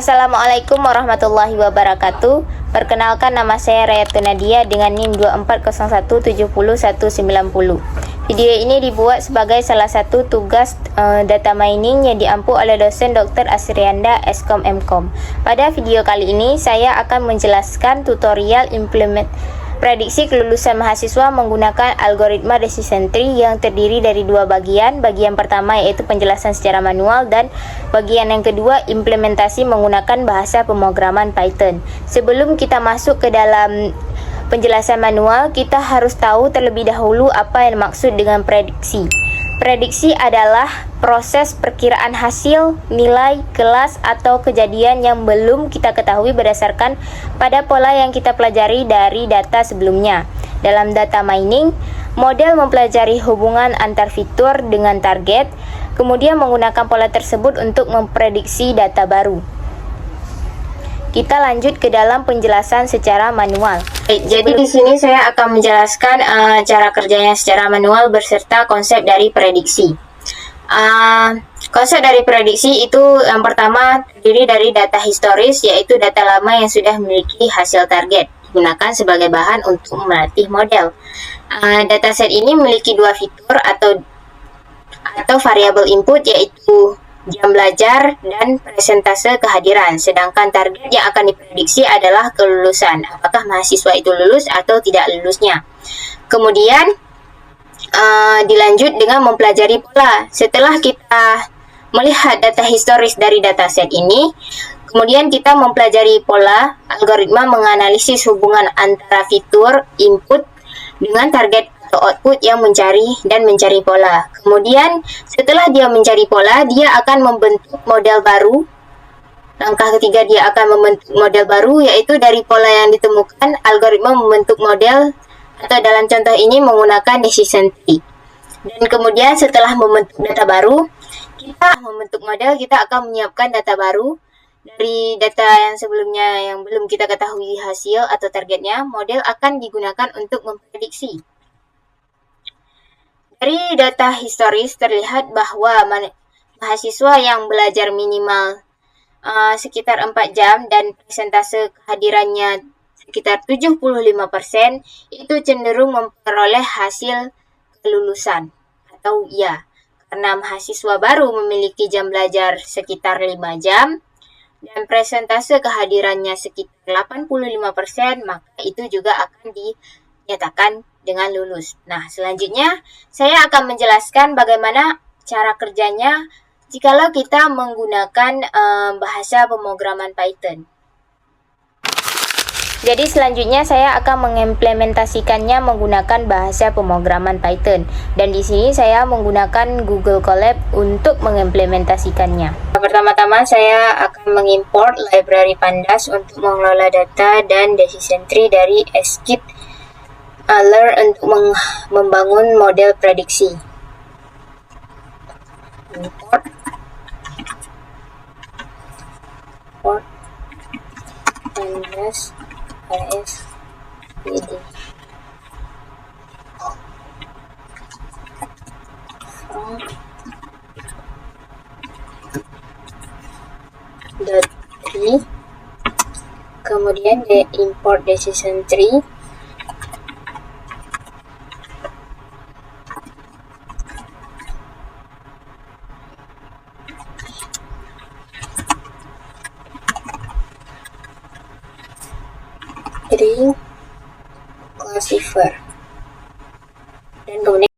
Assalamualaikum warahmatullahi wabarakatuh. Perkenalkan, nama saya Rayatun Nadia dengan NIM 240170190. Video ini dibuat sebagai salah satu tugas data mining yang diampu oleh dosen Dr. Asrianda Eskom Mkom. Pada video kali ini saya akan menjelaskan tutorial prediksi kelulusan mahasiswa menggunakan algoritma decision tree yang terdiri dari dua bagian. Bagian pertama yaitu penjelasan secara manual dan bagian yang kedua implementasi menggunakan bahasa pemrograman Python. Sebelum kita masuk ke dalam penjelasan manual, kita harus tahu terlebih dahulu apa yang dimaksud dengan prediksi. Prediksi adalah proses perkiraan hasil, nilai, kelas, atau kejadian yang belum kita ketahui berdasarkan pada pola yang kita pelajari dari data sebelumnya. Dalam data mining, model mempelajari hubungan antar fitur dengan target, kemudian menggunakan pola tersebut untuk memprediksi data baru. Kita lanjut ke dalam penjelasan secara manual. Jadi di sini saya akan menjelaskan cara kerjanya secara manual beserta konsep dari prediksi. Konsep dari prediksi itu yang pertama terdiri dari data historis, yaitu data lama yang sudah memiliki hasil target digunakan sebagai bahan untuk melatih model. Dataset ini memiliki dua fitur atau variabel input, yaitu jam belajar dan persentase kehadiran, sedangkan target yang akan diprediksi adalah kelulusan, apakah mahasiswa itu lulus atau tidak lulusnya. Kemudian dilanjut dengan mempelajari pola. Setelah kita melihat data historis dari dataset ini, kemudian kita mempelajari pola. Algoritma menganalisis hubungan antara fitur input dengan target atau output yang mencari pola. Kemudian setelah dia mencari pola, dia akan membentuk model baru. Langkah ketiga, dia akan membentuk model baru, yaitu dari pola yang ditemukan, algoritma membentuk model, atau dalam contoh ini menggunakan decision tree. Dan kemudian setelah membentuk data baru, kita membentuk model, kita akan menyiapkan data baru. Dari data yang sebelumnya yang belum kita ketahui hasil atau targetnya, model akan digunakan untuk memprediksi. Dari data historis terlihat bahwa mahasiswa yang belajar minimal sekitar 4 jam dan persentase kehadirannya sekitar 75% itu cenderung memperoleh hasil kelulusan atau ya, karena mahasiswa baru memiliki jam belajar sekitar 5 jam dan persentase kehadirannya sekitar 85%, maka itu juga akan dinyatakan dengan lulus. Nah, selanjutnya saya akan menjelaskan bagaimana cara kerjanya jikalau kita menggunakan bahasa pemrograman Python. Jadi selanjutnya saya akan mengimplementasikannya menggunakan bahasa pemrograman Python, dan di sini saya menggunakan Google Colab untuk mengimplementasikannya. Pertama-tama saya akan mengimport library Pandas untuk mengelola data dan decision tree dari sklearn untuk membangun model prediksi. Import Pandas ASPD .tree, kemudian import decision tree, classifier, dan kemudian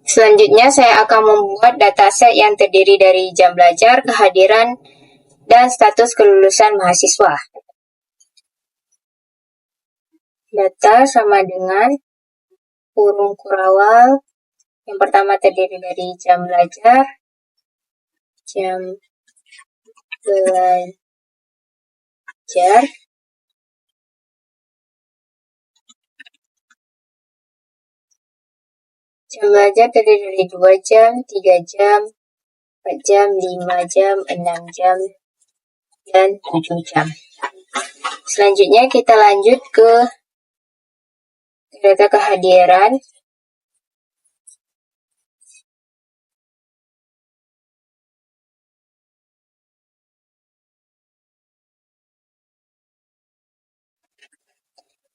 selanjutnya saya akan membuat dataset yang terdiri dari jam belajar, kehadiran, dan status kelulusan mahasiswa. Data sama dengan kurung kurawal. Yang pertama terdiri dari jam belajar, jam belajar terdiri dari 2 jam, 3 jam, 4 jam, 5 jam, 6 jam, dan 7 jam. Selanjutnya kita lanjut ke data kehadiran.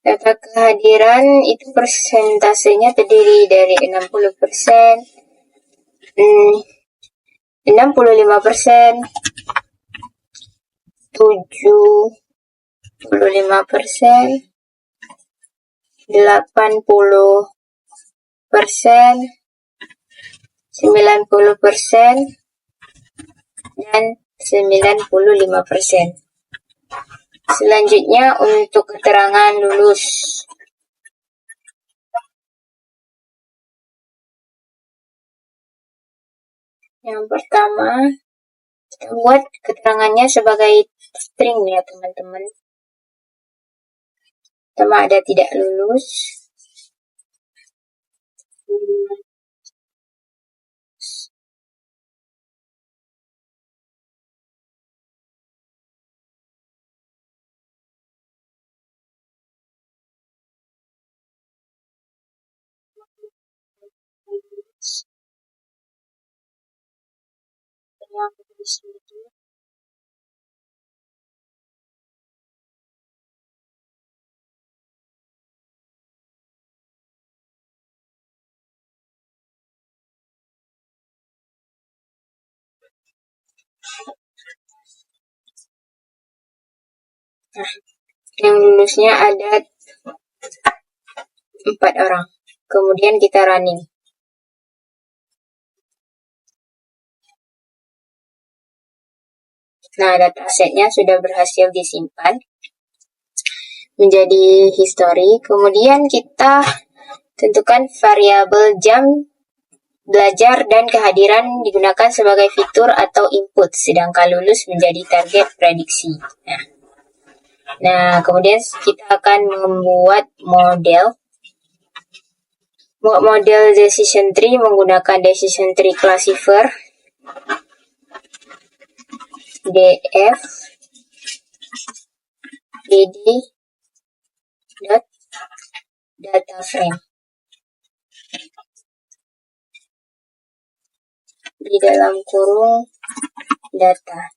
Data kehadiran itu persentasenya terdiri dari 60%, 65%, 75%, 80%, 90%, dan 95%. Selanjutnya untuk keterangan lulus. Yang pertama, kita buat keterangannya sebagai string ya teman-teman. Pertama ada tidak lulus. Nah, yang lulusnya ada 4 orang. Kemudian kita running. Nah, datasetnya sudah berhasil disimpan menjadi history. Kemudian kita tentukan variabel jam belajar dan kehadiran digunakan sebagai fitur atau input, sedangkan lulus menjadi target prediksi. Nah, kemudian kita akan membuat model decision tree menggunakan decision tree classifier df dd data frame. Di dalam kurung data.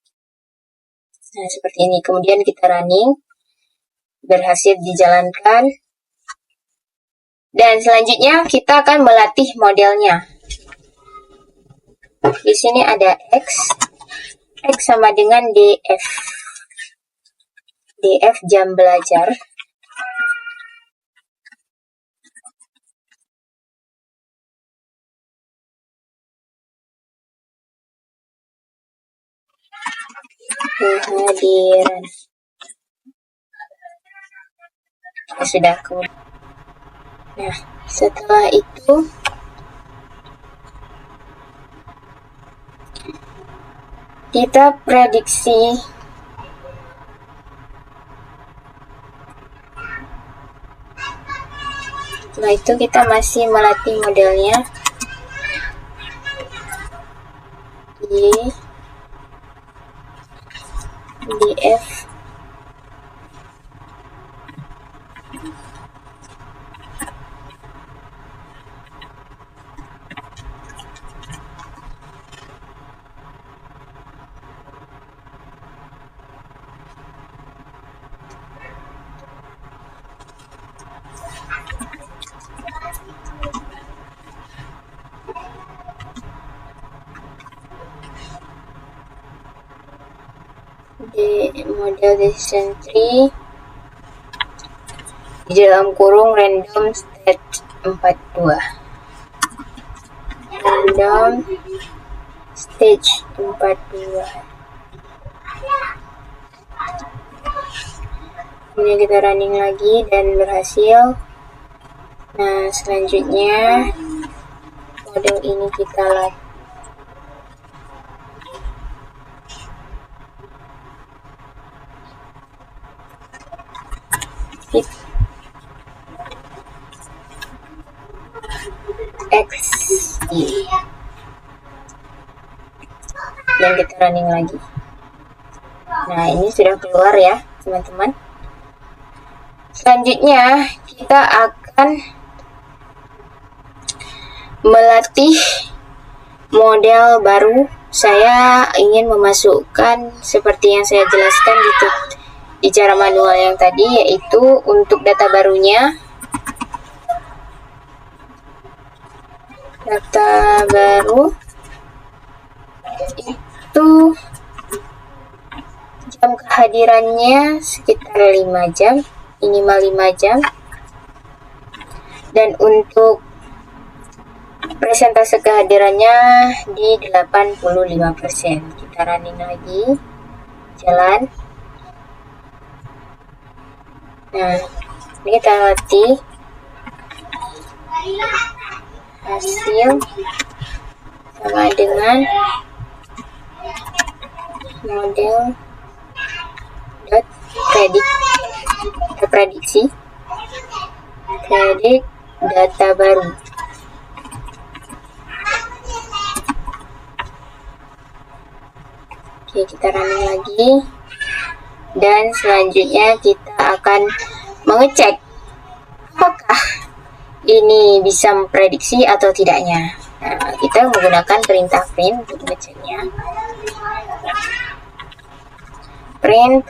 Nah, seperti ini. Kemudian kita running. Berhasil dijalankan. Dan selanjutnya kita akan melatih modelnya. Di sini ada X. X sama dengan DF. DF jam belajar. Kehadiran. Sudah kemudian. Nah, setelah itu kita prediksi setelah itu kita masih melatih modelnya. DF model decision tree di dalam kurung random state 42. Random stage 42. Kemudian kita running lagi dan berhasil. Nah, selanjutnya model ini kita latih. X dan kita running lagi. Nah, ini sudah keluar ya teman-teman. Selanjutnya kita akan melatih model baru. Saya ingin memasukkan seperti yang saya jelaskan di cara manual yang tadi, yaitu untuk data barunya, data baru itu jam kehadirannya sekitar 5 jam, minimal 5 jam. Dan untuk persentase kehadirannya di 85%. Kita running lagi, jalan. Nah, ini kita latih hasil sama dengan model dot prediksi predik data baru. Oke, kita running lagi, dan selanjutnya kita akan mengecek apakah ini bisa memprediksi atau tidaknya. Nah, kita menggunakan perintah print untuk mengeceknya. Print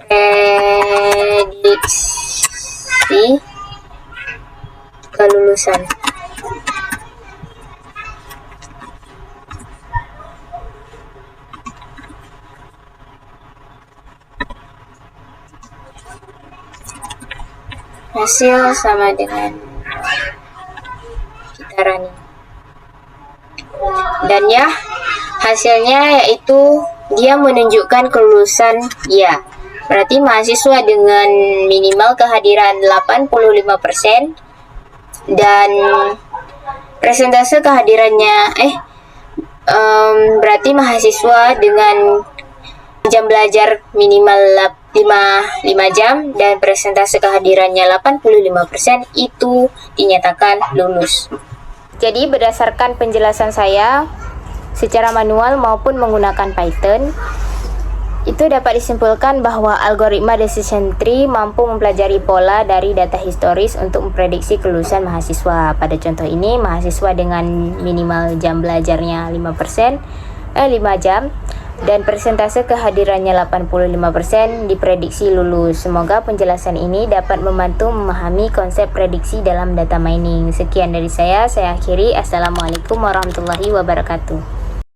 prediksi kelulusan. Hasil sama dengan kita running, dan ya hasilnya yaitu dia menunjukkan kelulusan ya, berarti mahasiswa dengan minimal kehadiran 85% dan persentase kehadirannya berarti mahasiswa dengan jam belajar minimal 5 jam dan persentase kehadirannya 85% itu dinyatakan lulus. Jadi berdasarkan penjelasan saya secara manual maupun menggunakan Python, itu dapat disimpulkan bahwa algoritma decision tree mampu mempelajari pola dari data historis untuk memprediksi kelulusan mahasiswa. Pada contoh ini, mahasiswa dengan minimal jam belajarnya 5 jam dan persentase kehadirannya 85% diprediksi lulus. Semoga penjelasan ini dapat membantu memahami konsep prediksi dalam data mining. Sekian dari saya akhiri. Assalamualaikum warahmatullahi wabarakatuh.